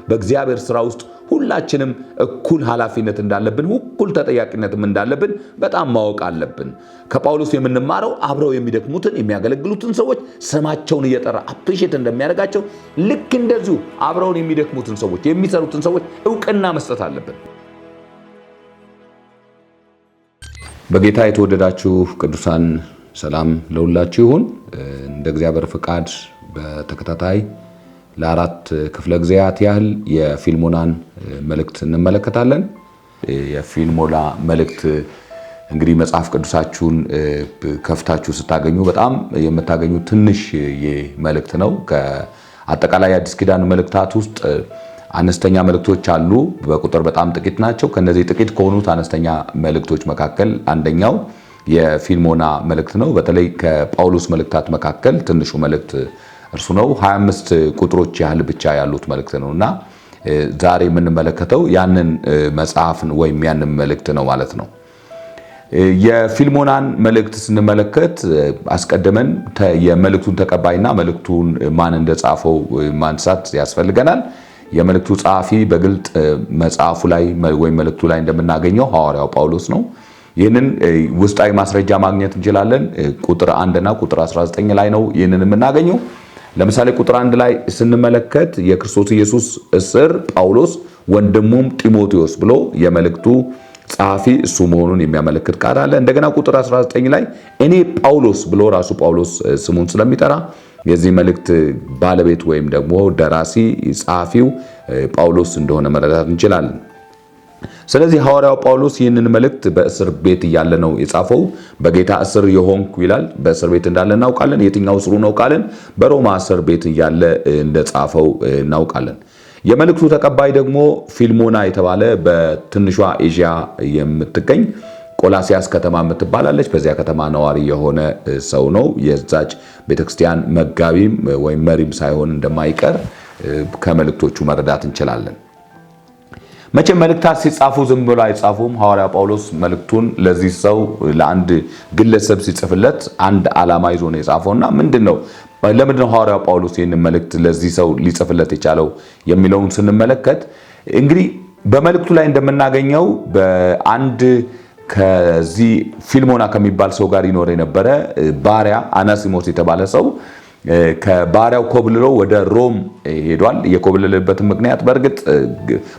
በእግዚአብሔር ሥራ ውስጥ ሁላችንም እኩል ኃላፊነት እንዳለብን እኩል ተጠያቂነትም እንዳለብን በጣም ማወቅ አለብን። ከጳውሎስ የምንማረው አብረው የሚደክሙትን የሚያገለግሉትን ሰዎች ስማቸውን እየጠራ አፕሪሼት እንደሚያደርጋቸው ልክ እንደዚሁ አብረውን የሚደክሙትን ሰዎች የሚሰሩትን ሰዎች ዕውቅና መስጠት አለብን። በጌታ የተወደዳችሁ ቅዱሳን ሰላም ለሁላችሁ ይሁን። እንደ እግዚአብሔር ፍቃድ በተከታታይ ለአራት ክፍለ ጊዜያት ያህል የፊልሞናን መልእክት እንመለከታለን። የፊልሞና መልእክት እንግዲህ መጽሐፍ ቅዱሳችሁን ከፍታችሁ ስታገኙ በጣም የምታገኙት ትንሽ መልእክት ነው። ከአጠቃላይ አዲስ ኪዳን መልእክታት ውስጥ አነስተኛ መልእክቶች አሉ፣ በቁጥር በጣም ጥቂት ናቸው። ከነዚህ ጥቂት ከሆኑት አነስተኛ መልእክቶች መካከል አንደኛው የፊልሞና መልእክት ነው። በተለይ ከጳውሎስ መልእክታት መካከል ትንሹ መልእክት እርሱ ነው። 25 ቁጥሮች ያህል ብቻ ያሉት መልእክት ነውና ዛሬ የምንመለከተው ያንን መጽሐፍን ወይም ያንን መልእክት ነው ማለት ነው። የፊልሞናን መልእክት ስንመለከት አስቀድመን የመልእክቱን ተቀባይና መልእክቱን ማን እንደጻፈው ማንሳት ያስፈልገናል። የመልእክቱ ጸሐፊ በግልጥ መጽሐፉ ላይ ወይም መልእክቱ ላይ እንደምናገኘው ሐዋርያው ጳውሎስ ነው። ይህንን ውስጣዊ ማስረጃ ማግኘት እንችላለን። ቁጥር 1 እና ቁጥር 19 ላይ ነው ይህንን የምናገኘው። ለምሳሌ ቁጥር 1 ላይ ስንመለከት የክርስቶስ ኢየሱስ እስር ጳውሎስ ወንድሙም ጢሞቴዎስ ብሎ የመልእክቱ ጸሐፊ እሱ መሆኑን የሚያመለክት ቃል አለ። እንደገና ቁጥር 19 ላይ እኔ ጳውሎስ ብሎ ራሱ ጳውሎስ ስሙን ስለሚጠራ የዚህ መልእክት ባለቤት ወይም ደግሞ ደራሲ ጸሐፊው ጳውሎስ እንደሆነ መረዳት እንችላለን። ስለዚህ ሐዋርያው ጳውሎስ ይህንን መልእክት በእስር ቤት እያለ ነው የጻፈው። በጌታ እስር የሆንኩ ይላል። በእስር ቤት እንዳለ እናውቃለን። የትኛው እስሩ ነው ካልን በሮማ እስር ቤት እያለ እንደጻፈው እናውቃለን። የመልእክቱ ተቀባይ ደግሞ ፊልሞና የተባለ በትንሿ ኤዥያ የምትገኝ ቆላሲያስ ከተማ የምትባላለች በዚያ ከተማ ነዋሪ የሆነ ሰው ነው። የዛች ቤተክርስቲያን መጋቢም ወይም መሪም ሳይሆን እንደማይቀር ከመልእክቶቹ መረዳት እንችላለን። መቼም መልእክታት ሲጻፉ ዝም ብሎ አይጻፉም። ሐዋርያ ጳውሎስ መልእክቱን ለዚህ ሰው ለአንድ ግለሰብ ሲጽፍለት አንድ ዓላማ ይዞ ነው የጻፈውና ለምንድነው ሐዋርያው ጳውሎስ ይህንን መልእክት ለዚህ ሰው ሊጽፍለት የቻለው የሚለውን ስንመለከት እንግዲህ በመልእክቱ ላይ እንደምናገኘው በአንድ ከዚህ ፊልሞና ከሚባል ሰው ጋር ይኖር የነበረ ባሪያ አናሲሞስ የተባለ ሰው ከባሪያው ኮብልሎ ወደ ሮም ሄዷል። የኮብልለበት ምክንያት በእርግጥ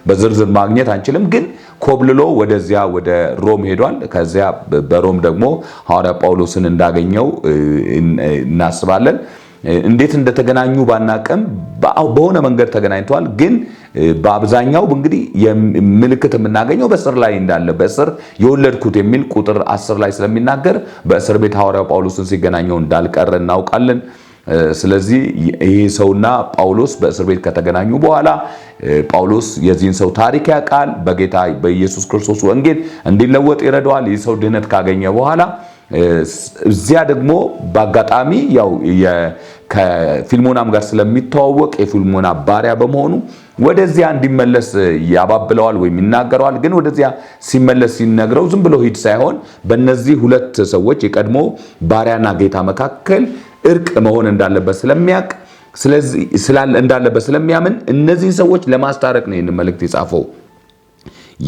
በዝርዝር ማግኘት አንችልም፣ ግን ኮብልሎ ወደዚያ ወደ ሮም ሄዷል። ከዚያ በሮም ደግሞ ሐዋርያ ጳውሎስን እንዳገኘው እናስባለን። እንዴት እንደተገናኙ ባናቀም በሆነ መንገድ ተገናኝተዋል። ግን በአብዛኛው እንግዲህ ምልክት የምናገኘው በእስር ላይ እንዳለ በእስር የወለድኩት የሚል ቁጥር 10 ላይ ስለሚናገር በእስር ቤት ሐዋርያው ጳውሎስን ሲገናኘው እንዳልቀረ እናውቃለን። ስለዚህ ይሄ ሰውና ጳውሎስ በእስር ቤት ከተገናኙ በኋላ ጳውሎስ የዚህን ሰው ታሪክ ያውቃል። በጌታ በኢየሱስ ክርስቶስ ወንጌል እንዲለወጥ ይረዳዋል። ይህ ሰው ድህነት ካገኘ በኋላ እዚያ ደግሞ በአጋጣሚ ያው ከፊልሞናም ጋር ስለሚተዋወቅ የፊልሞና ባሪያ በመሆኑ ወደዚያ እንዲመለስ ያባብለዋል ወይም ይናገረዋል። ግን ወደዚያ ሲመለስ ሲነግረው ዝም ብሎ ሂድ ሳይሆን በእነዚህ ሁለት ሰዎች የቀድሞ ባሪያና ጌታ መካከል እርቅ መሆን እንዳለበት ስለሚያውቅ እንዳለበት ስለሚያምን እነዚህን ሰዎች ለማስታረቅ ነው ይህንን መልእክት የጻፈው።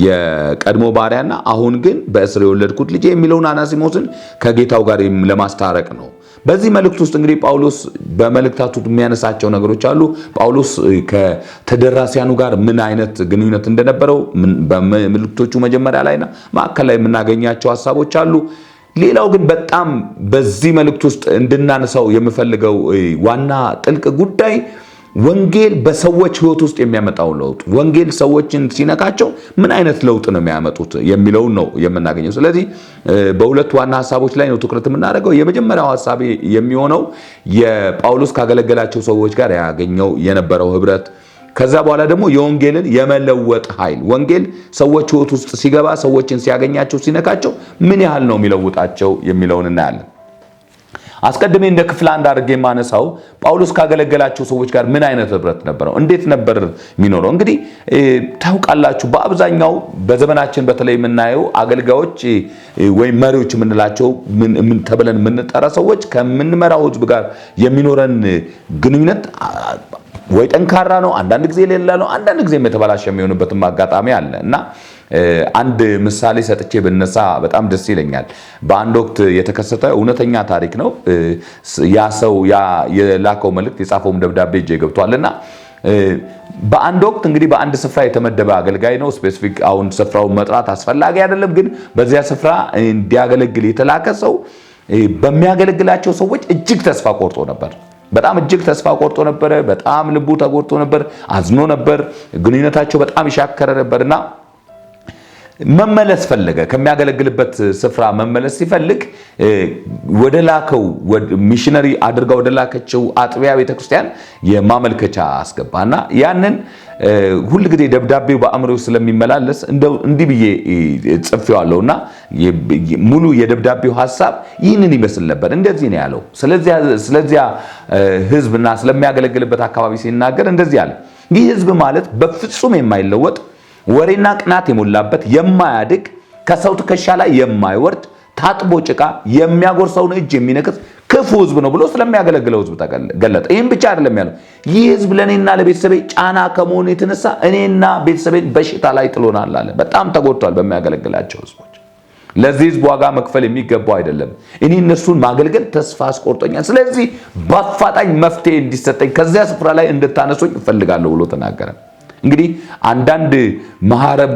የቀድሞ ባሪያና አሁን ግን በእስር የወለድኩት ልጅ የሚለውን አናሲሞስን ከጌታው ጋር ለማስታረቅ ነው። በዚህ መልእክት ውስጥ እንግዲህ ጳውሎስ በመልእክታቱ የሚያነሳቸው ነገሮች አሉ። ጳውሎስ ከተደራሲያኑ ጋር ምን አይነት ግንኙነት እንደነበረው በመልእክቶቹ መጀመሪያ ላይና ማዕከል ላይ የምናገኛቸው ሐሳቦች አሉ። ሌላው ግን በጣም በዚህ መልእክት ውስጥ እንድናነሳው የምፈልገው ዋና ጥልቅ ጉዳይ ወንጌል በሰዎች ሕይወት ውስጥ የሚያመጣው ለውጥ፣ ወንጌል ሰዎችን ሲነካቸው ምን አይነት ለውጥ ነው የሚያመጡት የሚለው ነው የምናገኘው። ስለዚህ በሁለት ዋና ሐሳቦች ላይ ነው ትኩረት የምናደርገው። የመጀመሪያው ሐሳብ የሚሆነው የጳውሎስ ካገለገላቸው ሰዎች ጋር ያገኘው የነበረው ህብረት፣ ከዛ በኋላ ደግሞ የወንጌልን የመለወጥ ኃይል፣ ወንጌል ሰዎች ሕይወት ውስጥ ሲገባ ሰዎችን ሲያገኛቸው ሲነካቸው ምን ያህል ነው የሚለውጣቸው የሚለውን እናያለን። አስቀድሜ እንደ ክፍል አንድ አድርጌ የማነሳው ጳውሎስ ካገለገላቸው ሰዎች ጋር ምን አይነት ህብረት ነበረው፣ እንዴት ነበር የሚኖረው። እንግዲህ ታውቃላችሁ በአብዛኛው በዘመናችን በተለይ የምናየው አገልጋዮች ወይም መሪዎች የምንላቸው ተብለን የምንጠራ ሰዎች ከምንመራው ህዝብ ጋር የሚኖረን ግንኙነት ወይ ጠንካራ ነው፣ አንዳንድ ጊዜ ሌላ ነው፣ አንዳንድ ጊዜ የተበላሸ የሚሆንበትም አጋጣሚ አለ እና አንድ ምሳሌ ሰጥቼ ብነሳ በጣም ደስ ይለኛል። በአንድ ወቅት የተከሰተ እውነተኛ ታሪክ ነው። ያ ሰው የላከው መልእክት የጻፈውም ደብዳቤ እጄ ገብቷልና በአንድ ወቅት እንግዲህ በአንድ ስፍራ የተመደበ አገልጋይ ነው። ስፔሲፊክ አሁን ስፍራውን መጥራት አስፈላጊ አይደለም፣ ግን በዚያ ስፍራ እንዲያገለግል የተላከ ሰው በሚያገለግላቸው ሰዎች እጅግ ተስፋ ቆርጦ ነበር። በጣም እጅግ ተስፋ ቆርጦ ነበር። በጣም ልቡ ተጎድቶ ነበር፣ አዝኖ ነበር። ግንኙነታቸው በጣም ይሻከረ ነበርና መመለስ ፈለገ። ከሚያገለግልበት ስፍራ መመለስ ሲፈልግ ወደ ላከው ሚሽነሪ አድርጋ ወደ ላከችው አጥቢያ ቤተክርስቲያን የማመልከቻ አስገባና ያንን ሁሉ ጊዜ ደብዳቤው በአእምሮው ስለሚመላለስ እንደው እንዲህ ብዬ ጽፌዋለሁና ሙሉ የደብዳቤው ሐሳብ ይህንን ይመስል ነበር። እንደዚህ ነው ያለው። ስለዚያ ህዝብና ስለሚያገለግልበት አካባቢ ሲናገር እንደዚህ አለ። ይህ ህዝብ ማለት በፍጹም የማይለወጥ ወሬና ቅናት የሞላበት የማያድግ ከሰው ትከሻ ላይ የማይወርድ ታጥቦ ጭቃ የሚያጎርሰውን እጅ የሚነክስ ክፉ ህዝብ ነው ብሎ ስለሚያገለግለው ህዝብ ገለጠ። ይህም ብቻ አይደለም ያለው፣ ይህ ህዝብ ለእኔና ለቤተሰቤ ጫና ከመሆኑ የተነሳ እኔና ቤተሰቤን በሽታ ላይ ጥሎናል አለ። በጣም ተጎድቷል በሚያገለግላቸው ህዝቦች። ለዚህ ህዝብ ዋጋ መክፈል የሚገባው አይደለም። እኔ እነሱን ማገልገል ተስፋ አስቆርጦኛል። ስለዚህ በአፋጣኝ መፍትሄ እንዲሰጠኝ ከዚያ ስፍራ ላይ እንድታነሱኝ እፈልጋለሁ ብሎ ተናገረ። እንግዲህ አንዳንድ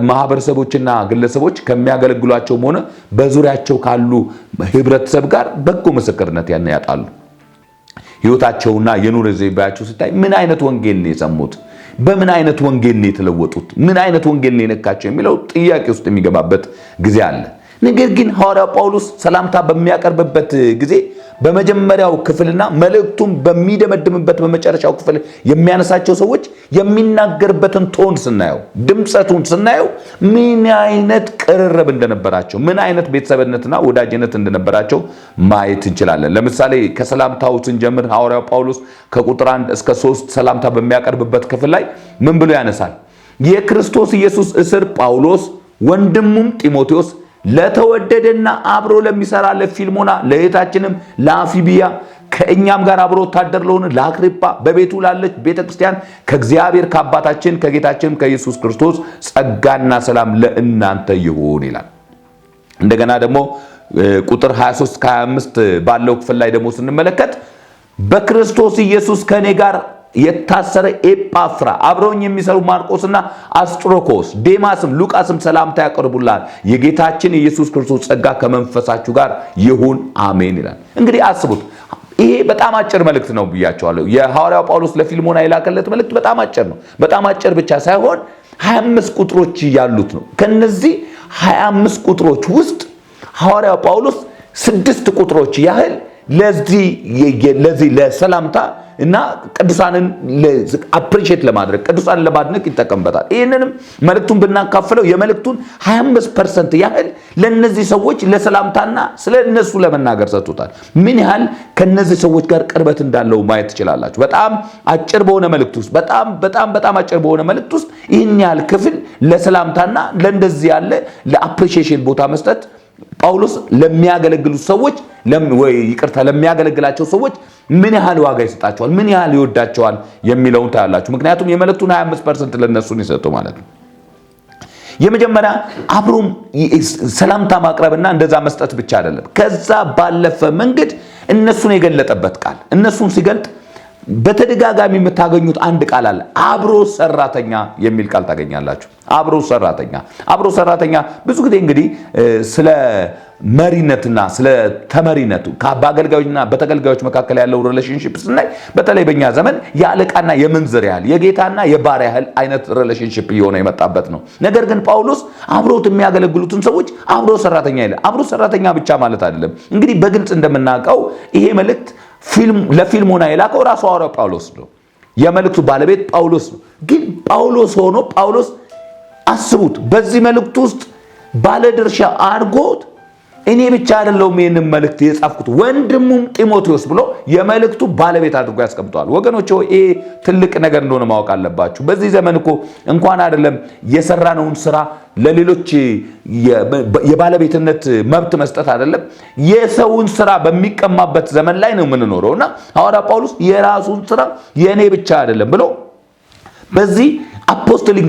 ማህበረሰቦችና ግለሰቦች ከሚያገለግሏቸውም ሆነ በዙሪያቸው ካሉ ህብረተሰብ ጋር በጎ ምስክርነት ያጣሉ። ህይወታቸውና የኑሮ ዘይቤያቸው ሲታይ ምን አይነት ወንጌል ነው የሰሙት? በምን አይነት ወንጌል ነው የተለወጡት? ምን አይነት ወንጌል ነው የነካቸው የሚለው ጥያቄ ውስጥ የሚገባበት ጊዜ አለ። ነገር ግን ሐዋርያው ጳውሎስ ሰላምታ በሚያቀርብበት ጊዜ በመጀመሪያው ክፍልና መልእክቱን በሚደመድምበት በመጨረሻው ክፍል የሚያነሳቸው ሰዎች የሚናገርበትን ቶን ስናየው፣ ድምጸቱን ስናየው ምን አይነት ቅርርብ እንደነበራቸው፣ ምን አይነት ቤተሰብነትና ወዳጅነት እንደነበራቸው ማየት እንችላለን። ለምሳሌ ከሰላምታው ስንጀምር ሐዋርያው ጳውሎስ ከቁጥር 1 እስከ 3 ሰላምታ በሚያቀርብበት ክፍል ላይ ምን ብሎ ያነሳል? የክርስቶስ ኢየሱስ እስር ጳውሎስ፣ ወንድሙም ጢሞቴዎስ ለተወደደና አብሮ ለሚሰራ ለፊልሞና ለእህታችንም ለአፊቢያ ከእኛም ጋር አብሮ ወታደር ለሆነ ለአክሪጳ በቤቱ ላለች ቤተክርስቲያን ከእግዚአብሔር ከአባታችን ከጌታችን ከኢየሱስ ክርስቶስ ጸጋና ሰላም ለእናንተ ይሁን ይላል። እንደገና ደግሞ ቁጥር 23 ከ25 ባለው ክፍል ላይ ደግሞ ስንመለከት በክርስቶስ ኢየሱስ ከኔ ጋር የታሰረ ኤጳፍራ አብረውኝ የሚሰሩ ማርቆስና አስጥሮኮስ ዴማስም ሉቃስም ሰላምታ ያቀርቡላል። የጌታችን የኢየሱስ ክርስቶስ ጸጋ ከመንፈሳችሁ ጋር ይሁን አሜን ይላል። እንግዲህ አስቡት፣ ይሄ በጣም አጭር መልእክት ነው ብያቸዋለሁ። የሐዋርያው ጳውሎስ ለፊልሞና የላከለት መልእክት በጣም አጭር ነው። በጣም አጭር ብቻ ሳይሆን 25 ቁጥሮች ያሉት ነው። ከነዚህ 25 ቁጥሮች ውስጥ ሐዋርያው ጳውሎስ 6 ቁጥሮች ያህል ለዚህ ለሰላምታ እና ቅዱሳንን አፕሪሼት ለማድረግ ቅዱሳንን ለማድነቅ ይጠቀምበታል። ይህንንም መልእክቱን ብናካፍለው የመልእክቱን 25% ያህል ለነዚህ ሰዎች ለሰላምታና ስለነሱ ለመናገር ሰጥቶታል። ምን ያህል ከነዚህ ሰዎች ጋር ቅርበት እንዳለው ማየት ትችላላችሁ። በጣም አጭር በሆነ መልእክት ውስጥ በጣም አጭር በሆነ መልእክት ውስጥ ይህን ያህል ክፍል ለሰላምታና ለእንደዚህ ያለ ለአፕሪሺዬሽን ቦታ መስጠት ጳውሎስ ለሚያገለግሉት ሰዎች ለሚያገለግላቸው ሰዎች ምን ያህል ዋጋ ይሰጣቸዋል፣ ምን ያህል ይወዳቸዋል የሚለውን ታያላችሁ። ምክንያቱም የመልእክቱን 25% ለነሱ ይሰጡ ማለት ነው። የመጀመሪያ አብሮም ሰላምታ ማቅረብና እንደዛ መስጠት ብቻ አይደለም። ከዛ ባለፈ መንገድ እነሱን የገለጠበት ቃል እነሱን ሲገልጥ በተደጋጋሚ የምታገኙት አንድ ቃል አለ። አብሮ ሰራተኛ የሚል ቃል ታገኛላችሁ። አብሮ ሰራተኛ ብዙ ጊዜ እንግዲህ ስለ መሪነትና ስለ ተመሪነቱ በአገልጋዮችና በተገልጋዮች መካከል ያለው ሪሌሽንሺፕ ስናይ በተለይ በእኛ ዘመን የአለቃና የምንዝር ያህል የጌታና የባሪያ ያህል አይነት ሪሌሽንሺፕ እየሆነ የመጣበት ነው። ነገር ግን ጳውሎስ አብሮት የሚያገለግሉትን ሰዎች አብሮ ሰራተኛ ይላል። አብሮ ሰራተኛ ብቻ ማለት አይደለም። እንግዲህ በግልጽ እንደምናውቀው ይሄ መልእክት ለፊልሞና የላከው ራሱ ሐዋርያው ጳውሎስ ነው። የመልእክቱ ባለቤት ጳውሎስ ነው። ግን ጳውሎስ ሆኖ ጳውሎስ አስቡት፣ በዚህ መልእክት ውስጥ ባለድርሻ አድርጎት እኔ ብቻ አይደለሁም ይሄንን መልእክት የጻፍኩት ወንድሙም ጢሞቴዎስ ብሎ የመልእክቱ ባለቤት አድርጎ ያስቀምጠዋል። ወገኖች ይሄ ትልቅ ነገር እንደሆነ ማወቅ አለባችሁ። በዚህ ዘመን እኮ እንኳን አይደለም የሰራነውን ስራ ለሌሎች የባለቤትነት መብት መስጠት አይደለም የሰውን ስራ በሚቀማበት ዘመን ላይ ነው የምንኖረውና ሐዋርያ ጳውሎስ የራሱን ስራ የኔ ብቻ አይደለም ብሎ በዚህ አፖስቶሊክ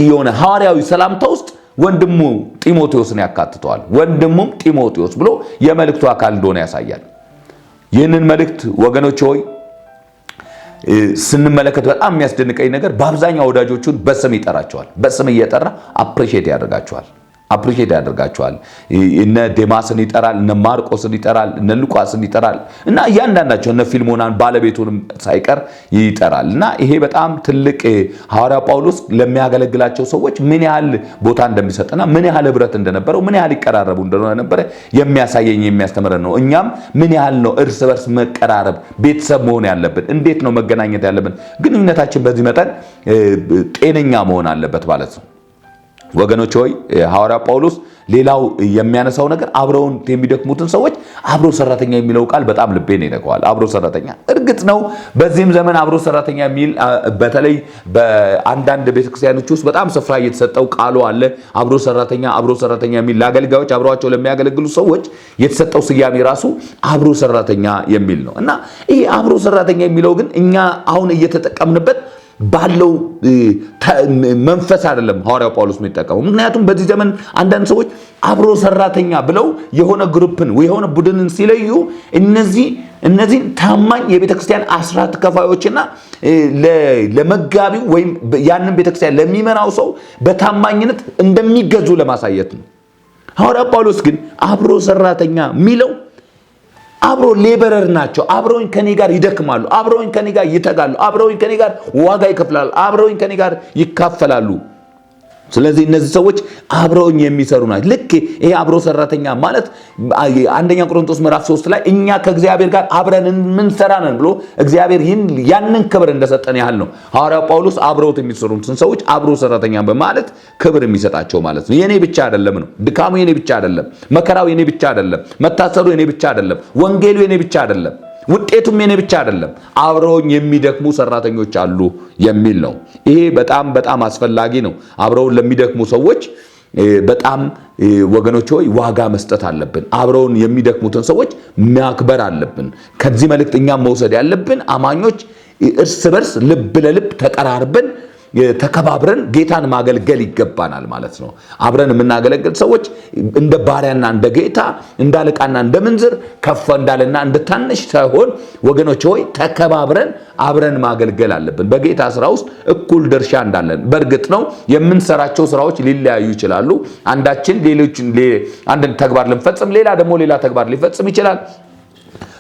የሆነ ሐዋርያዊ ሰላምታ ውስጥ ወንድሙ ጢሞቴዎስን ያካትተዋል። ወንድሙም ጢሞቴዎስ ብሎ የመልእክቱ አካል እንደሆነ ያሳያል። ይህንን መልእክት ወገኖች ሆይ ስንመለከት በጣም የሚያስደንቀኝ ነገር በአብዛኛው ወዳጆቹን በስም ይጠራቸዋል። በስም እየጠራ አፕሪሼት ያደርጋቸዋል። እነ ዴማስን ይጠራል፣ እነ ማርቆስን ይጠራል፣ እነ ሉቃስን ይጠራል እና እያንዳንዳቸው እነ ፊልሞናን ባለቤቱንም ሳይቀር ይጠራል። እና ይሄ በጣም ትልቅ ሐዋርያ ጳውሎስ ለሚያገለግላቸው ሰዎች ምን ያህል ቦታ እንደሚሰጥና ምን ያህል ህብረት እንደነበረው ምን ያህል ይቀራረቡ እንደነበረ የሚያሳየኝ የሚያስተምረን ነው። እኛም ምን ያህል ነው እርስ በርስ መቀራረብ፣ ቤተሰብ መሆን ያለብን፣ እንዴት ነው መገናኘት ያለብን፣ ግንኙነታችን በዚህ መጠን ጤነኛ መሆን አለበት ማለት ነው። ወገኖች ሆይ ሐዋርያ ጳውሎስ ሌላው የሚያነሳው ነገር አብረውን የሚደክሙትን ሰዎች አብሮ ሰራተኛ የሚለው ቃል በጣም ልቤን ይነካዋል። አብሮ ሰራተኛ እርግጥ ነው በዚህም ዘመን አብሮ ሰራተኛ የሚል በተለይ በአንዳንድ ቤተክርስቲያኖች ውስጥ በጣም ስፍራ እየተሰጠው ቃሉ አለ። አብሮ ሰራተኛ የሚል ለአገልጋዮች አብረዋቸው ለሚያገለግሉ ሰዎች የተሰጠው ስያሜ ራሱ አብሮ ሰራተኛ የሚል ነው እና ይሄ አብሮ ሰራተኛ የሚለው ግን እኛ አሁን እየተጠቀምንበት ባለው መንፈስ አይደለም ሐዋርያው ጳውሎስ የሚጠቀመው። ምክንያቱም በዚህ ዘመን አንዳንድ ሰዎች አብሮ ሰራተኛ ብለው የሆነ ግሩፕን ወይ የሆነ ቡድንን ሲለዩ እነዚህ ታማኝ የቤተክርስቲያን አስራት ከፋዮችና ለመጋቢው ወይም ያንን ቤተክርስቲያን ለሚመራው ሰው በታማኝነት እንደሚገዙ ለማሳየት ነው። ሐዋርያው ጳውሎስ ግን አብሮ ሰራተኛ የሚለው አብሮ ሌበረር ናቸው። አብረውኝ ከኔ ጋር ይደክማሉ፣ አብረውኝ ከኔ ጋር ይተጋሉ፣ አብረውኝ ከኔ ጋር ዋጋ ይከፍላሉ፣ አብረውኝ ከኔ ጋር ይካፈላሉ። ስለዚህ እነዚህ ሰዎች አብረውኝ የሚሰሩ ናቸው። ልክ ይሄ አብሮ ሰራተኛ ማለት አንደኛ ቆሮንቶስ ምዕራፍ 3 ላይ እኛ ከእግዚአብሔር ጋር አብረን ምንሰራ ነን ብሎ እግዚአብሔር ያንን ክብር እንደሰጠን ያህል ነው ሐዋርያው ጳውሎስ አብረውት የሚሰሩትን ሰዎች አብሮ ሰራተኛ በማለት ክብር የሚሰጣቸው ማለት ነው። የኔ ብቻ አይደለም ነው። ድካሙ የኔ ብቻ አይደለም፣ መከራው የኔ ብቻ አይደለም፣ መታሰሩ የኔ ብቻ አይደለም፣ ወንጌሉ የኔ ብቻ አይደለም፣ ውጤቱም የኔ ብቻ አይደለም፣ አብረውኝ የሚደክሙ ሰራተኞች አሉ የሚል ነው። ይሄ በጣም አስፈላጊ ነው። አብረውን ለሚደክሙ ሰዎች በጣም ወገኖች ሆይ ዋጋ መስጠት አለብን። አብረውን የሚደክሙትን ሰዎች ማክበር አለብን። ከዚህ መልእክት እኛም መውሰድ ያለብን አማኞች እርስ በርስ ልብ ለልብ ተቀራርበን ተከባብረን ጌታን ማገልገል ይገባናል ማለት ነው። አብረን የምናገለግል ሰዎች እንደ ባሪያና እንደ ጌታ፣ እንደ አለቃና እንደ ምንዝር፣ ከፍ እንዳለና እንደ ታናሽ ሳይሆን ወገኖች ሆይ ተከባብረን አብረን ማገልገል አለብን። በጌታ ስራ ውስጥ እኩል ድርሻ እንዳለን። በእርግጥ ነው የምንሰራቸው ስራዎች ሊለያዩ ይችላሉ። አንድ ተግባር ልንፈጽም፣ ሌላ ደግሞ ሌላ ተግባር ሊፈጽም ይችላል።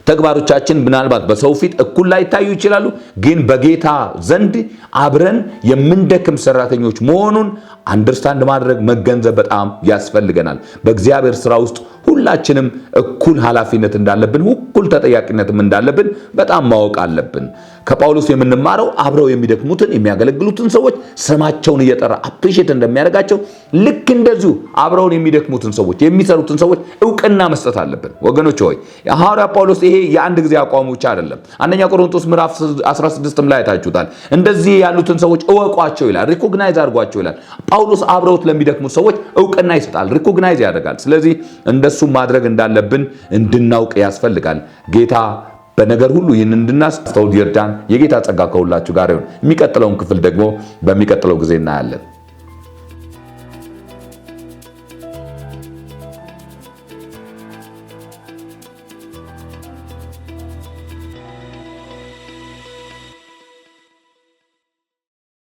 ተግባሮቻችን ምናልባት በሰው ፊት እኩል ላይታዩ ይችላሉ። ግን በጌታ ዘንድ አብረን የምንደክም ሰራተኞች መሆኑን አንደርስታንድ ማድረግ መገንዘብ በጣም ያስፈልገናል። በእግዚአብሔር ስራ ውስጥ ሁላችንም እኩል ኃላፊነት እንዳለብን፣ እኩል ተጠያቂነትም እንዳለብን በጣም ማወቅ አለብን። ከጳውሎስ የምንማረው አብረው የሚደክሙትን የሚያገለግሉትን ሰዎች ስማቸውን እየጠራ አፕሪሼት እንደሚያደርጋቸው ልክ እንደዚሁ አብረውን የሚደክሙትን ሰዎች የሚሰሩትን ሰዎች እውቅና መስጠት አለብን። ወገኖች ሆይ ሐዋርያ ጳውሎስ ይሄ የአንድ ጊዜ አቋሙ ብቻ አይደለም። አንደኛ ቆሮንቶስ ምዕራፍ 16 ላይ ታችሁታል። እንደዚህ ያሉትን ሰዎች እወቋቸው ይላል፣ ሪኮግናይዝ አድርጓቸው ይላል። ጳውሎስ አብረውት ለሚደክሙት ሰዎች እውቅና ይሰጣል፣ ሪኮግናይዝ ያደርጋል። ስለዚህ እንደሱ ማድረግ እንዳለብን እንድናውቅ ያስፈልጋል። ጌታ በነገር ሁሉ ይህን እንድናስተውል ይርዳን። የጌታ ጸጋ ከሁላችሁ ጋር ይሁን። የሚቀጥለውን ክፍል ደግሞ በሚቀጥለው ጊዜ እናያለን።